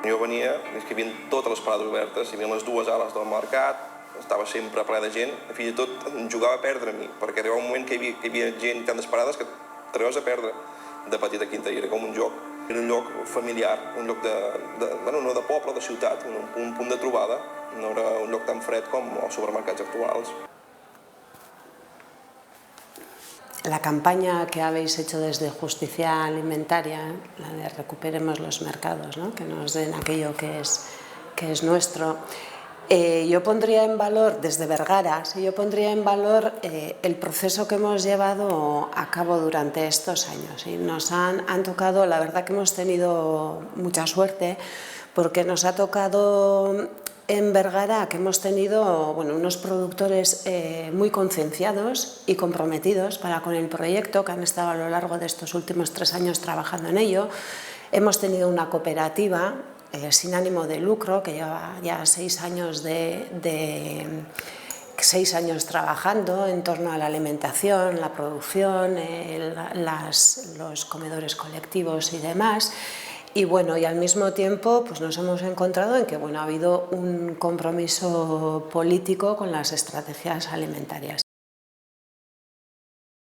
Jo venia, és que hi havia totes les parades obertes, hi havia les dues ales del mercat, estava sempre ple de gent, fins i tot em jugava a perdre a mi, perquè arribava un moment que hi havia gent i tantes parades que t'arribaves a perdre de petit a Quinta, i era com un joc. Era un lloc familiar, un lloc no de poble, de ciutat, un punt de trobada, no era un lloc tan fred com els supermercats actuals. La campaña que habéis hecho desde Justicia Alimentaria, la de recuperemos los mercados, ¿no? Que nos den aquello que es nuestro, yo pondría en valor, desde Bergara, yo pondría en valor el proceso que hemos llevado a cabo durante estos años. Y nos han tocado, la verdad que hemos tenido mucha suerte, porque nos ha tocado en Bergara que hemos tenido unos productores muy concienciados y comprometidos con el proyecto, que han estado a lo largo de estos últimos 3 años trabajando en ello. Hemos tenido una cooperativa sin ánimo de lucro que lleva ya 6 años 6 años trabajando en torno a la alimentación, la producción, los comedores colectivos y demás. Y y al mismo tiempo pues nos hemos encontrado en que ha habido un compromiso político con las estrategias alimentarias.